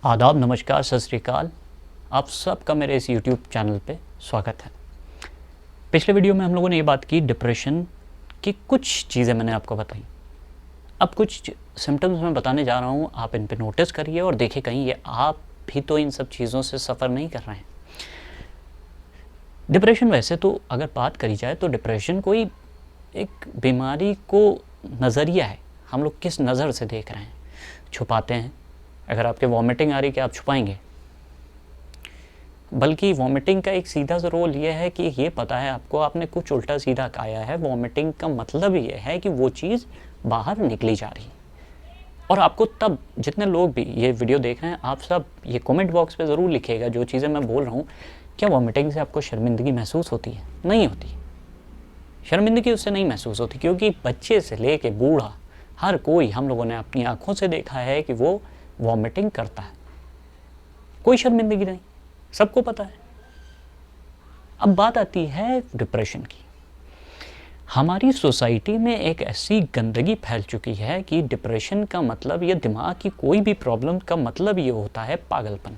आदाब, नमस्कार, सत श्री अकाल। आप सबका मेरे इस YouTube चैनल पे स्वागत है। पिछले वीडियो में हम लोगों ने ये बात की डिप्रेशन की कुछ चीज़ें मैंने आपको बताई। अब कुछ सिम्टम्स मैं बताने जा रहा हूँ, आप इन पे नोटिस करिए और देखिए कहीं ये आप भी तो इन सब चीज़ों से सफ़र नहीं कर रहे हैं। डिप्रेशन वैसे तो अगर बात करी जाए तो डिप्रेशन कोई एक बीमारी को नज़रिया है, हम लोग किस नज़र से देख रहे हैं। छुपाते हैं, अगर आपके वॉमिटिंग आ रही है क्या आप छुपाएंगे? बल्कि वॉमिटिंग का एक सीधा सा रोल ये है कि ये पता है आपको आपने कुछ उल्टा सीधा खाया है। वॉमिटिंग का मतलब ये है कि वो चीज़ बाहर निकली जा रही है। और आपको तब जितने लोग भी ये वीडियो देख रहे हैं, आप सब ये कमेंट बॉक्स पे ज़रूर लिखिएगा जो चीज़ें मैं बोल रहा हूँ। क्या वॉमिटिंग से आपको शर्मिंदगी महसूस होती है? नहीं होती। शर्मिंदगी उससे नहीं महसूस होती, क्योंकि बच्चे से ले के बूढ़ा हर कोई हम लोगों ने अपनी आँखों से देखा है कि वो वॉमिटिंग करता है। कोई शर्मिंदगी नहीं, सबको पता है। अब बात आती है डिप्रेशन की। हमारी सोसाइटी में एक ऐसी गंदगी फैल चुकी है कि डिप्रेशन का मतलब या दिमाग की कोई भी प्रॉब्लम का मतलब ये होता है पागलपन,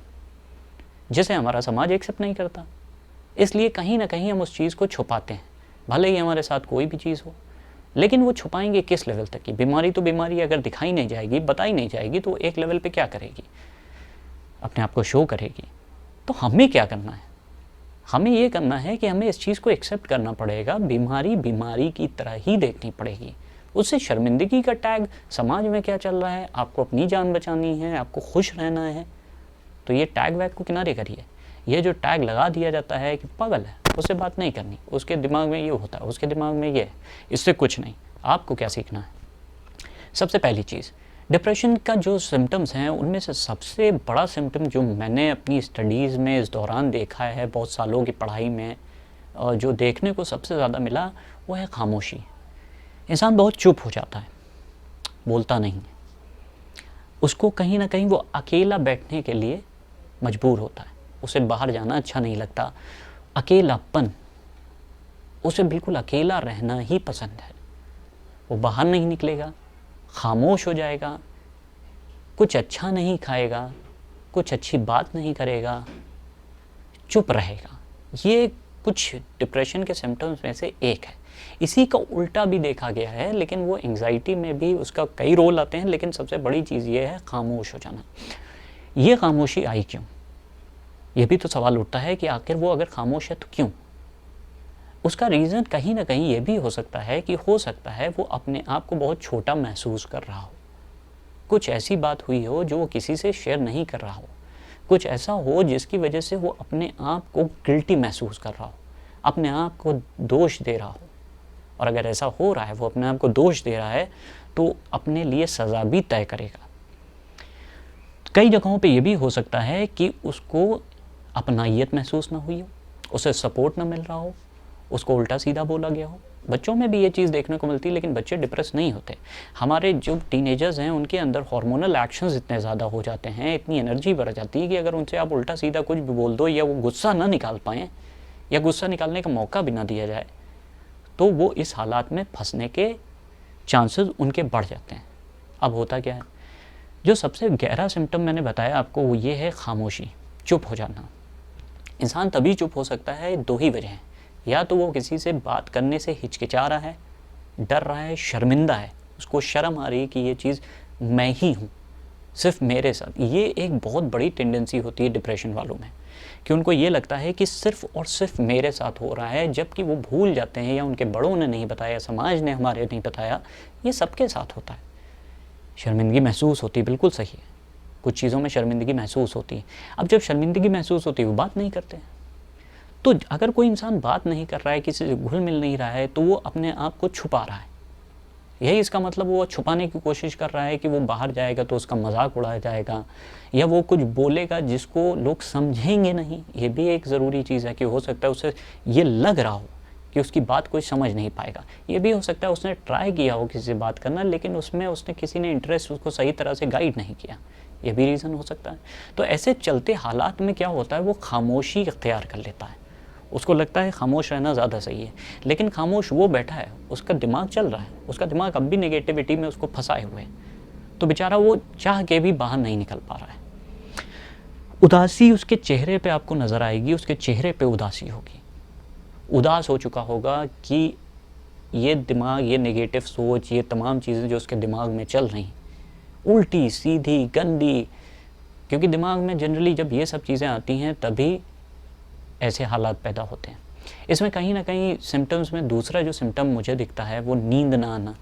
जिसे हमारा समाज एक्सेप्ट नहीं करता। इसलिए कहीं ना कहीं हम उस चीज़ को छुपाते हैं, भले ही हमारे साथ कोई भी चीज़ हो। लेकिन वो छुपाएंगे किस लेवल तक की? बीमारी तो बीमारी अगर दिखाई नहीं जाएगी, बताई नहीं जाएगी, तो एक लेवल पे क्या करेगी? अपने आप को शो करेगी। तो हमें क्या करना है? हमें ये करना है कि हमें इस चीज़ को एक्सेप्ट करना पड़ेगा। बीमारी बीमारी की तरह ही देखनी पड़ेगी। उससे शर्मिंदगी का टैग समाज में क्या चल रहा है, आपको अपनी जान बचानी है, आपको खुश रहना है, तो ये टैग वैग को किनारे करिए। ये जो टैग लगा दिया जाता है कि पागल है, उससे बात नहीं करनी, उसके दिमाग में ये होता है, उसके दिमाग में ये है, इससे कुछ नहीं। आपको क्या सीखना है? सबसे पहली चीज़, डिप्रेशन का जो सिम्टम्स हैं उनमें से सबसे बड़ा सिम्टम जो मैंने अपनी स्टडीज़ में इस दौरान देखा है, बहुत सालों की पढ़ाई में, और जो देखने को सबसे ज़्यादा मिला, वो है खामोशी। इंसान बहुत चुप हो जाता है, बोलता नहीं है। उसको कहीं ना कहीं वो अकेला बैठने के लिए मजबूर होता है। उसे बाहर जाना अच्छा नहीं लगता। अकेलापन, उसे बिल्कुल अकेला रहना ही पसंद है। वो बाहर नहीं निकलेगा, खामोश हो जाएगा, कुछ अच्छा नहीं खाएगा, कुछ अच्छी बात नहीं करेगा, चुप रहेगा। ये कुछ डिप्रेशन के सिम्टम्स में से एक है। इसी का उल्टा भी देखा गया है, लेकिन वो एंग्जाइटी में भी उसका कई रोल आते हैं, लेकिन सबसे बड़ी चीज़ ये है खामोश हो जाना। ये खामोशी आई क्यों? ये भी तो सवाल उठता है कि आखिर वो अगर खामोश है तो क्यों? उसका रीज़न कहीं ना कहीं ये भी हो सकता है कि हो सकता है वो अपने आप को बहुत छोटा महसूस कर रहा हो। कुछ ऐसी बात हुई हो जो वो किसी से शेयर नहीं कर रहा हो। कुछ ऐसा हो जिसकी वजह से वो अपने आप को गिल्टी महसूस कर रहा हो, अपने आप को दोष दे रहा हो। और अगर ऐसा हो रहा है, वो अपने आप को दोष दे रहा है, तो अपने लिए सज़ा भी तय करेगा। कई जगहों पे ये भी हो सकता है कि उसको अपनाइयत महसूस ना हुई हो, उसे सपोर्ट ना मिल रहा हो, उसको उल्टा सीधा बोला गया हो। बच्चों में भी ये चीज़ देखने को मिलती है, लेकिन बच्चे डिप्रेस नहीं होते। हमारे जो टीनेजर्स हैं उनके अंदर हार्मोनल एक्शंस इतने ज़्यादा हो जाते हैं, इतनी एनर्जी बढ़ जाती है कि अगर उनसे आप उल्टा सीधा कुछ भी बोल दो, या वो गुस्सा ना निकाल पाएँ, या गुस्सा निकालने का मौका भी ना दिया जाए, तो वो इस हालात में फंसने के चांसेस उनके बढ़ जाते हैं। अब होता क्या है? जो सबसे गहरा सिम्टम मैंने बताया आपको, वो ये है खामोशी, चुप हो जाना। इंसान तभी चुप हो सकता है, दो ही वजह हैं। या तो वो किसी से बात करने से हिचकिचा रहा है, डर रहा है, शर्मिंदा है, उसको शर्म आ रही है कि ये चीज़ मैं ही हूँ, सिर्फ मेरे साथ। ये एक बहुत बड़ी टेंडेंसी होती है डिप्रेशन वालों में, कि उनको ये लगता है कि सिर्फ और सिर्फ मेरे साथ हो रहा है, जबकि वो भूल जाते हैं, या उनके बड़ों ने नहीं बताया, समाज ने हमारे नहीं बताया, ये सबके साथ होता है। शर्मिंदगी महसूस होती है, बिल्कुल सही है, कुछ चीज़ों में शर्मिंदगी महसूस होती है। अब जब शर्मिंदगी महसूस होती है, वो बात नहीं करते हैं। तो अगर कोई इंसान बात नहीं कर रहा है, किसी से घुल मिल नहीं रहा है, तो वो अपने आप को छुपा रहा है। यही इसका मतलब, वो छुपाने की कोशिश कर रहा है कि वो बाहर जाएगा तो उसका मजाक उड़ाया जाएगा, या वो कुछ बोलेगा जिसको लोग समझेंगे नहीं। ये भी एक ज़रूरी चीज़ है कि हो सकता है उसे ये लग रहा हो कि उसकी बात कोई समझ नहीं पाएगा। ये भी हो सकता है उसने ट्राई किया हो किसी से बात करना, लेकिन उसमें उसने किसी ने इंटरेस्ट उसको सही तरह से गाइड नहीं किया। ये भी रीज़न हो सकता है। तो ऐसे चलते हालात में क्या होता है, वो खामोशी इख्तियार कर लेता है। उसको लगता है खामोश रहना ज़्यादा सही है, लेकिन खामोश वो बैठा है, उसका दिमाग चल रहा है, उसका दिमाग अब भी नेगेटिविटी में उसको फंसाए हुए है। तो बेचारा वो चाह के भी बाहर नहीं निकल पा रहा है। उदासी उसके चेहरे पे आपको नज़र आएगी, उसके चेहरे पे उदासी होगी। उदास हो चुका होगा कि ये दिमाग, ये नेगेटिव सोच, ये तमाम चीज़ें जो उसके दिमाग में चल रही, उल्टी सीधी गंदी, क्योंकि दिमाग में जनरली जब ये सब चीज़ें आती हैं तभी ऐसे हालात पैदा होते हैं। इसमें कहीं ना कहीं सिम्टम्स में दूसरा जो सिम्टम मुझे दिखता है वो नींद ना आना,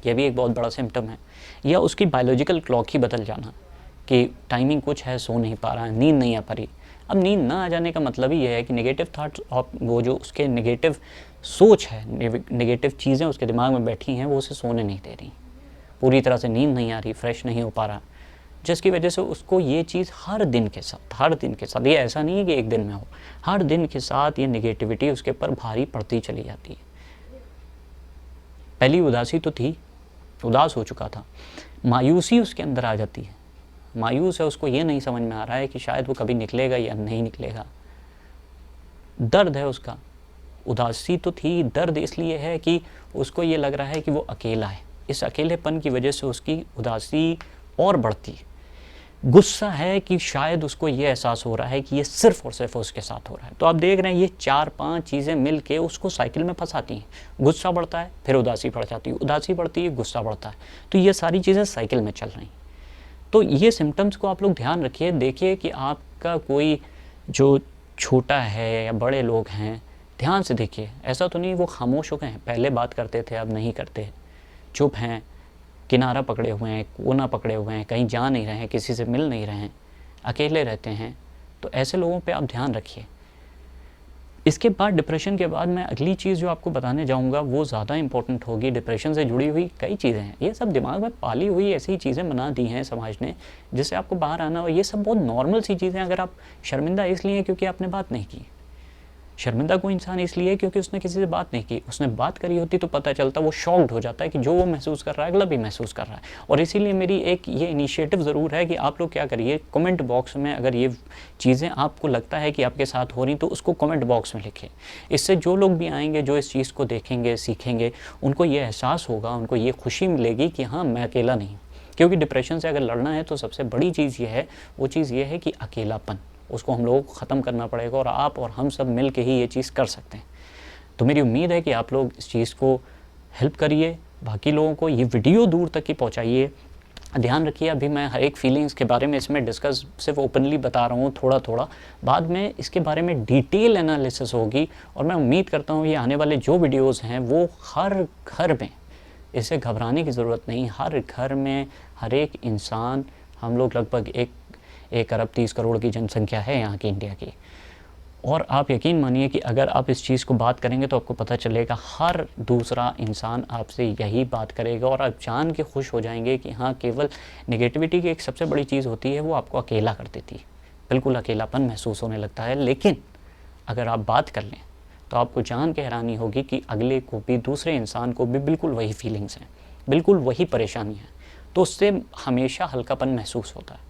यह भी एक बहुत बड़ा सिम्टम है, या उसकी बायोलॉजिकल क्लॉक ही बदल जाना कि टाइमिंग कुछ है, सो नहीं पा रहा है, नींद नहीं आ पा रही। अब नींद ना आ जाने का मतलब ही यह है कि नेगेटिव थाट्स और वो जो उसके नेगेटिव सोच है, नेगेटिव चीज़ें उसके दिमाग में बैठी हैं, वो उसे सोने नहीं दे रही, पूरी तरह से नींद नहीं आ रही, फ्रेश नहीं हो पा रहा, जिसकी वजह से उसको ये चीज़ हर दिन के साथ, ये ऐसा नहीं है कि एक दिन में हो, हर दिन के साथ ये नेगेटिविटी उसके ऊपर भारी पड़ती चली जाती है। पहली उदासी तो थी, उदास हो चुका था, मायूसी उसके अंदर आ जाती है, मायूस है, उसको ये नहीं समझ में आ रहा है कि शायद वो कभी निकलेगा या नहीं निकलेगा। दर्द है उसका, उदासी तो थी, दर्द इसलिए है कि उसको ये लग रहा है कि वो अकेला है, इस अकेलेपन की वजह से उसकी उदासी और बढ़ती है। गुस्सा है कि शायद उसको ये एहसास हो रहा है कि ये सिर्फ और सिर्फ उसके साथ हो रहा है। तो आप देख रहे हैं ये 4-5 चीज़ें मिल के उसको साइकिल में फंसाती हैं। गुस्सा बढ़ता है, फिर उदासी बढ़ जाती है, उदासी बढ़ती है, गुस्सा बढ़ता है, तो ये सारी चीज़ें साइकिल में चल रही हैं। तो ये सिम्टम्स को आप लोग ध्यान रखिए, देखिए कि आपका कोई जो छोटा है या बड़े लोग हैं, ध्यान से देखिए, ऐसा तो नहीं वो खामोश हो गए हैं, पहले बात करते थे अब नहीं करते, चुप हैं, किनारा पकड़े हुए हैं, कोना पकड़े हुए हैं, कहीं जा नहीं रहे हैं, किसी से मिल नहीं रहे हैं, अकेले रहते हैं। तो ऐसे लोगों पे आप ध्यान रखिए। इसके बाद डिप्रेशन के बाद मैं अगली चीज़ जो आपको बताने जाऊंगा वो ज़्यादा इंपॉर्टेंट होगी। डिप्रेशन से जुड़ी हुई कई चीज़ें हैं, ये सब दिमाग में पाली हुई ऐसी ही चीज़ें बना दी हैं समाज ने जिससे आपको बाहर आना हो। ये सब बहुत नॉर्मल सी चीज़ें। अगर आप शर्मिंदा इसलिए हैं क्योंकि आपने बात नहीं की, शर्मिंदा कोई इंसान इसलिए क्योंकि उसने किसी से बात नहीं की, उसने बात करी होती तो पता चलता, वो शॉक्ड हो जाता है कि जो वो महसूस कर रहा है अगला भी महसूस कर रहा है। और इसीलिए मेरी एक ये इनिशिएटिव ज़रूर है कि आप लोग क्या करिए, कमेंट बॉक्स में अगर ये चीज़ें आपको लगता है कि आपके साथ हो रही तो उसको कमेंट बॉक्स में लिखें। इससे जो लोग भी आएंगे, जो इस चीज़ को देखेंगे, सीखेंगे, उनको ये एहसास होगा, उनको ये खुशी मिलेगी कि हाँ मैं अकेला नहीं। क्योंकि डिप्रेशन से अगर लड़ना है तो सबसे बड़ी चीज़ ये है, वो चीज़ ये है कि अकेलापन, उसको हम लोगों को ख़त्म करना पड़ेगा और आप और हम सब मिल के ही ये चीज़ कर सकते हैं। तो मेरी उम्मीद है कि आप लोग इस चीज़ को हेल्प करिए, बाकी लोगों को ये वीडियो दूर तक ही पहुंचाइए। ध्यान रखिए, अभी मैं हर एक फीलिंग्स के बारे में इसमें डिस्कस सिर्फ ओपनली बता रहा हूँ थोड़ा थोड़ा, बाद में इसके बारे में डिटेल एनालिसिस होगी। और मैं उम्मीद करता हूँ ये आने वाले जो वीडियोज़ हैं वो हर घर में, इससे घबराने की ज़रूरत नहीं, हर घर में हर एक इंसान, हम लोग लगभग 1 अरब 30 करोड़ की जनसंख्या है यहाँ की, इंडिया की। और आप यकीन मानिए कि अगर आप इस चीज़ को बात करेंगे तो आपको पता चलेगा हर दूसरा इंसान आपसे यही बात करेगा और आप जान के खुश हो जाएंगे कि हाँ, केवल नेगेटिविटी की एक सबसे बड़ी चीज़ होती है, वो आपको अकेला कर देती है, बिल्कुल अकेलापन महसूस होने लगता है। लेकिन अगर आप बात कर लें तो आपको जान के हैरानी होगी कि अगले को भी, दूसरे इंसान को भी बिल्कुल वही फीलिंग्स हैं, बिल्कुल वही परेशानी है, तो उससे हमेशा हल्कापन महसूस होता है।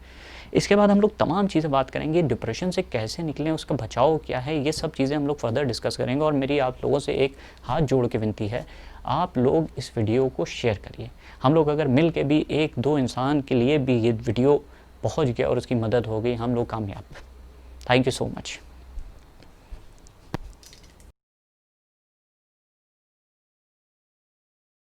इसके बाद हम लोग तमाम चीज़ें बात करेंगे, डिप्रेशन से कैसे निकलें, उसका बचाव क्या है, ये सब चीज़ें हम लोग फर्दर डिस्कस करेंगे। और मेरी आप लोगों से एक हाथ जोड़ के विनती है, आप लोग इस वीडियो को शेयर करिए। हम लोग अगर मिल के भी 1-2 इंसान के लिए भी ये वीडियो पहुंच गया और उसकी मदद हो गई, हम लोग कामयाब। Thank you so much.